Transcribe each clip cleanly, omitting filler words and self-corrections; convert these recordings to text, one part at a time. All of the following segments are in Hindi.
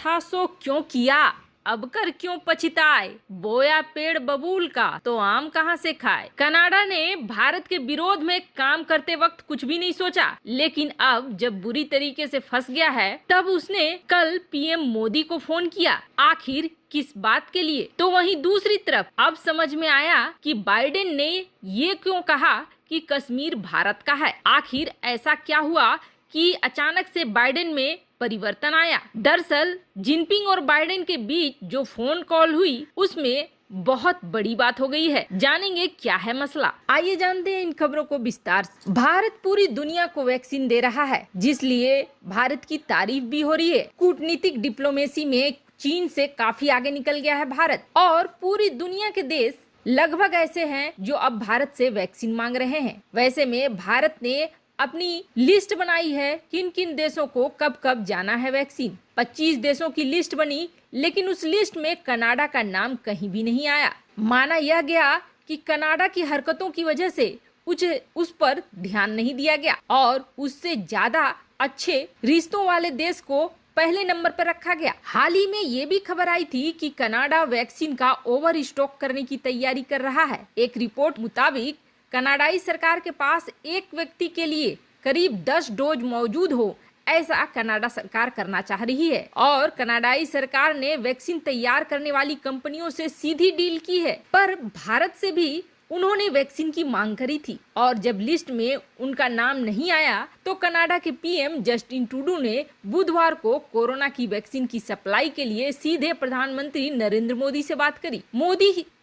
था सो क्यों किया, अब कर क्यों पछताए, बोया पेड़ बबूल का तो आम कहां से खाए। कनाडा ने भारत के विरोध में काम करते वक्त कुछ भी नहीं सोचा, लेकिन अब जब बुरी तरीके से फंस गया है तब उसने कल पीएम मोदी को फोन किया। आखिर किस बात के लिए? तो वहीं दूसरी तरफ अब समझ में आया कि बाइडेन ने ये क्यों कहा कि कश्मीर भारत का है। आखिर ऐसा क्या हुआ कि अचानक से बाइडेन में परिवर्तन आया। दरअसल जिनपिंग और बाइडेन के बीच जो फोन कॉल हुई उसमें बहुत बड़ी बात हो गई है। जानेंगे क्या है मसला। आइए जानते हैं इन खबरों को विस्तार से। भारत पूरी दुनिया को वैक्सीन दे रहा है, जिसलिए भारत की तारीफ भी हो रही है। कूटनीतिक डिप्लोमेसी में चीन से काफी आगे निकल गया है भारत, और पूरी दुनिया के देश लगभग ऐसे हैं जो अब भारत से वैक्सीन मांग रहे हैं। वैसे में भारत ने अपनी लिस्ट बनाई है किन किन देशों को कब कब जाना है वैक्सीन। 25 देशों की लिस्ट बनी, लेकिन उस लिस्ट में कनाडा का नाम कहीं भी नहीं आया। माना यह गया कि कनाडा की हरकतों की वजह से उस पर ध्यान नहीं दिया गया और उससे ज्यादा अच्छे रिश्तों वाले देश को पहले नंबर पर रखा गया। हाल ही में ये भी खबर आई थी कि कनाडा वैक्सीन का ओवर स्टॉक करने की तैयारी कर रहा है। एक रिपोर्ट मुताबिक कनाडाई सरकार के पास एक व्यक्ति के लिए करीब 10 डोज मौजूद हो, ऐसा कनाडा सरकार करना चाह रही है। और कनाडाई सरकार ने वैक्सीन तैयार करने वाली कंपनियों से सीधी डील की है, पर भारत से भी उन्होंने वैक्सीन की मांग करी थी। और जब लिस्ट में उनका नाम नहीं आया तो कनाडा के पीएम जस्टिन ट्रूडो ने बुधवार को कोरोना की वैक्सीन की सप्लाई के लिए सीधे प्रधानमंत्री नरेंद्र मोदी से बात करी।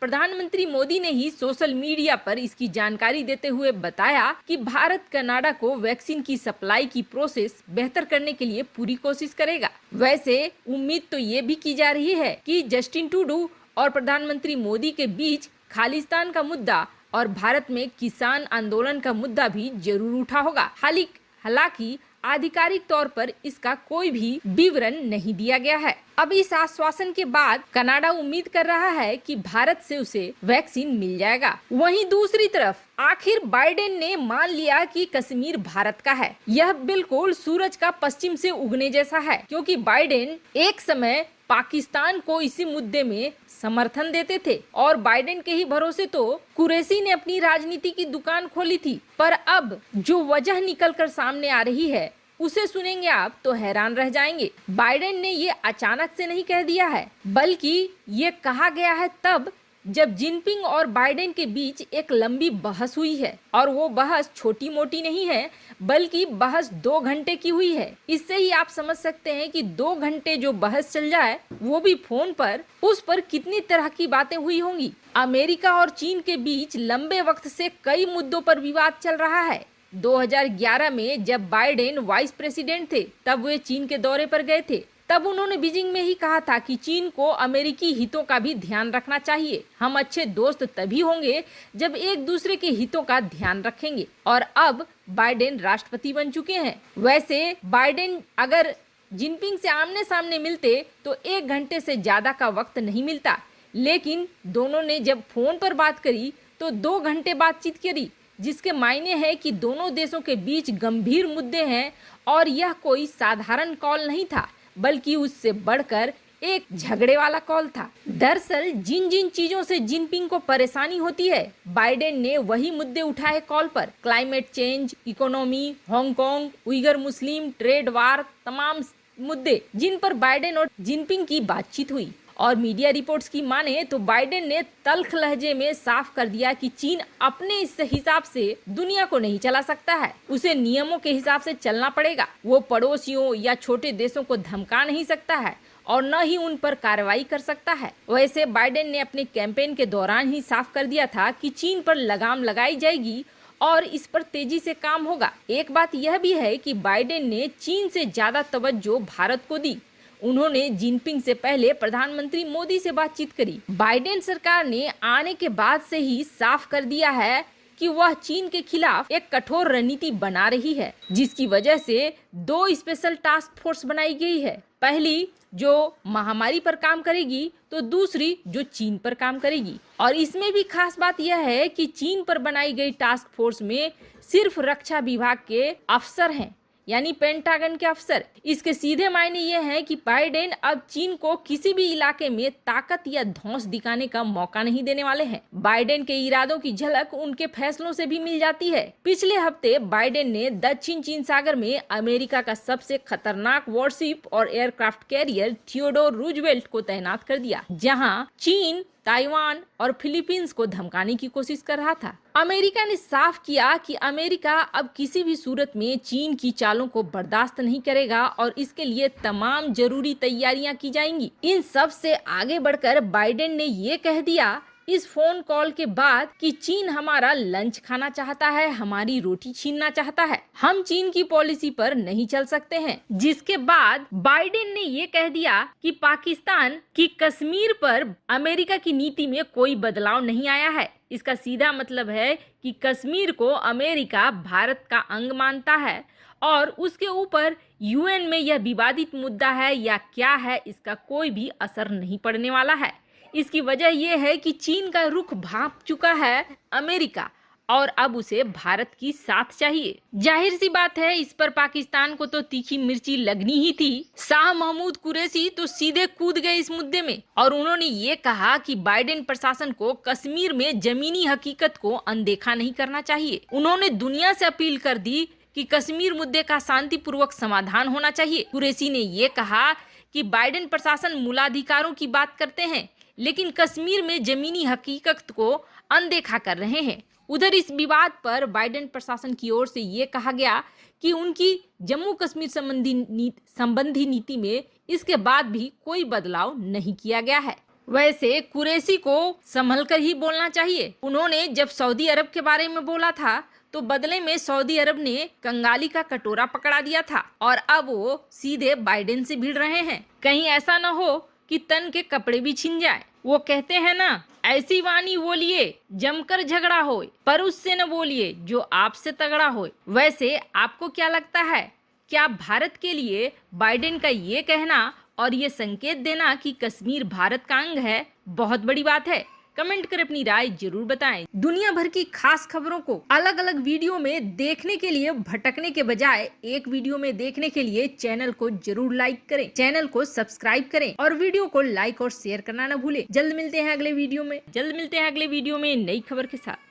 प्रधानमंत्री मोदी ने ही सोशल मीडिया पर इसकी जानकारी देते हुए बताया कि भारत कनाडा को वैक्सीन की सप्लाई की प्रोसेस बेहतर करने के लिए पूरी कोशिश करेगा। वैसे उम्मीद तो ये भी की जा रही है कि जस्टिन ट्रूडो और प्रधानमंत्री मोदी के बीच खालिस्तान का मुद्दा और भारत में किसान आंदोलन का मुद्दा भी जरूर उठा होगा। हालांकि आधिकारिक तौर पर इसका कोई भी विवरण नहीं दिया गया है। अब इस आश्वासन के बाद कनाडा उम्मीद कर रहा है कि भारत से उसे वैक्सीन मिल जाएगा। वहीं दूसरी तरफ आखिर बाइडेन ने मान लिया कि कश्मीर भारत का है। यह बिल्कुल सूरज का पश्चिम से उगने जैसा है, क्योंकि बाइडेन एक समय पाकिस्तान को इसी मुद्दे में समर्थन देते थे और बाइडेन के ही भरोसे तो कुरैशी ने अपनी राजनीति की दुकान खोली थी। पर अब जो वजह निकलकर सामने आ रही है उसे सुनेंगे आप तो हैरान रह जाएंगे। बाइडेन ने ये अचानक से नहीं कह दिया है, बल्कि ये कहा गया है तब जब जिनपिंग और बाइडेन के बीच एक लंबी बहस हुई है। और वो बहस छोटी मोटी नहीं है, बल्कि बहस 2 घंटे की हुई है। इससे ही आप समझ सकते हैं कि 2 घंटे जो बहस चल जाए, वो भी फोन पर, उस पर कितनी तरह की बातें हुई होंगी। अमेरिका और चीन के बीच लंबे वक्त से कई मुद्दों पर विवाद चल रहा है। 2011 में जब बाइडेन वाइस प्रेसिडेंट थे, तब वे चीन के दौरे पर गए थे। तब उन्होंने बीजिंग में ही कहा था कि चीन को अमेरिकी हितों का भी ध्यान रखना चाहिए। हम अच्छे दोस्त तभी होंगे जब एक दूसरे के हितों का ध्यान रखेंगे। और अब बाइडेन राष्ट्रपति बन चुके हैं। वैसे बाइडेन अगर जिनपिंग से आमने सामने मिलते तो 1 घंटे से ज्यादा का वक्त नहीं मिलता, लेकिन दोनों ने जब फोन पर बात करी तो 2 घंटे बातचीत करी, जिसके मायने है कि दोनों देशों के बीच गंभीर मुद्दे हैं। और यह कोई साधारण कॉल नहीं था, बल्कि उससे बढ़कर एक झगड़े वाला कॉल था। दरअसल जिन जिन चीजों से जिनपिंग को परेशानी होती है, बाइडेन ने वही मुद्दे उठाए कॉल पर। Climate change, economy, Hong Kong, Uighur Muslim, trade war, तमाम मुद्दे जिन पर बाइडेन और जिनपिंग की बातचीत हुई। और मीडिया रिपोर्ट्स की माने तो बाइडेन ने तल्ख लहजे में साफ कर दिया कि चीन अपने इस हिसाब से दुनिया को नहीं चला सकता है, उसे नियमों के हिसाब से चलना पड़ेगा। वो पड़ोसियों या छोटे देशों को धमका नहीं सकता है और न ही उन पर कार्रवाई कर सकता है। वैसे बाइडेन ने अपने कैंपेन के दौरान ही साफ कर दिया था कि चीन पर लगाम लगाई जाएगी और इस पर तेजी से काम होगा। एक बात यह भी है कि बाइडेन ने चीन से ज्यादा तवज्जो भारत को दी। उन्होंने जिनपिंग से पहले प्रधानमंत्री मोदी से बातचीत करी। बाइडेन सरकार ने आने के बाद से ही साफ कर दिया है कि वह चीन के खिलाफ एक कठोर रणनीति बना रही है, जिसकी वजह से 2 स्पेशल टास्क फोर्स बनाई गई है। पहली जो महामारी पर काम करेगी तो दूसरी जो चीन पर काम करेगी। और इसमें भी खास बात यह है कि चीन पर बनाई गई टास्क फोर्स में सिर्फ रक्षा विभाग के अफसर हैं, यानी पेंटागन के अफसर। इसके सीधे मायने ये हैं कि बाइडेन अब चीन को किसी भी इलाके में ताकत या धौंस दिखाने का मौका नहीं देने वाले हैं। बाइडेन के इरादों की झलक उनके फैसलों से भी मिल जाती है। पिछले हफ्ते बाइडेन ने दक्षिण चीन सागर में अमेरिका का सबसे खतरनाक वॉरशिप और एयरक्राफ्ट कैरियर थियोडोर रूजवेल्ट को तैनात कर दिया, जहां चीन ताइवान और फिलीपींस को धमकाने की कोशिश कर रहा था। अमेरिका ने साफ किया कि अमेरिका अब किसी भी सूरत में चीन की चालों को बर्दाश्त नहीं करेगा और इसके लिए तमाम जरूरी तैयारियां की जाएंगी। इन सब से आगे बढ़कर बाइडेन ने ये कह दिया इस फोन कॉल के बाद कि चीन हमारा लंच खाना चाहता है, हमारी रोटी छीनना चाहता है, हम चीन की पॉलिसी पर नहीं चल सकते हैं। जिसके बाद बाइडेन ने ये कह दिया कि पाकिस्तान की कश्मीर पर अमेरिका की नीति में कोई बदलाव नहीं आया है। इसका सीधा मतलब है कि कश्मीर को अमेरिका भारत का अंग मानता है और उसके ऊपर यूएन में यह विवादित मुद्दा है या क्या है, इसका कोई भी असर नहीं पड़ने वाला है। इसकी वजह यह है कि चीन का रुख भांप चुका है अमेरिका और अब उसे भारत की साथ चाहिए। जाहिर सी बात है, इस पर पाकिस्तान को तो तीखी मिर्ची लगनी ही थी। शाह महमूद कुरैशी तो सीधे कूद गए इस मुद्दे में और उन्होंने ये कहा कि बाइडेन प्रशासन को कश्मीर में जमीनी हकीकत को अनदेखा नहीं करना चाहिए। उन्होंने दुनिया से अपील कर दी कि कश्मीर मुद्दे का शांतिपूर्वक समाधान होना चाहिए। कुरैशी ने ये कहा कि बाइडेन प्रशासन मूलाधिकारों की बात करते हैं लेकिन कश्मीर में जमीनी हकीकत को अनदेखा कर रहे हैं। उधर इस विवाद पर बाइडेन प्रशासन की ओर से ये कहा गया कि उनकी जम्मू कश्मीर संबंधी नीति में इसके बाद भी कोई बदलाव नहीं किया गया है। वैसे कुरैशी को संभल कर ही बोलना चाहिए। उन्होंने जब सऊदी अरब के बारे में बोला था तो बदले में सऊदी अरब ने कंगाली का कटोरा पकड़ा दिया था और अब वो सीधे बाइडेन से भिड़ रहे हैं। कहीं ऐसा न हो कि तन के कपड़े भी छिन जाए। वो कहते हैं ना, ऐसी वाणी बोलिए जमकर झगड़ा होए, पर उससे न बोलिए जो आपसे तगड़ा होए। वैसे आपको क्या लगता है, क्या भारत के लिए बाइडेन का ये कहना और ये संकेत देना कि कश्मीर भारत का अंग है बहुत बड़ी बात है? कमेंट कर अपनी राय जरूर बताएं। दुनिया भर की खास खबरों को अलग अलग वीडियो में देखने के लिए भटकने के बजाय एक वीडियो में देखने के लिए चैनल को जरूर लाइक करें, चैनल को सब्सक्राइब करें और वीडियो को लाइक और शेयर करना न भूलें। जल्द मिलते हैं अगले वीडियो में नई खबर के साथ।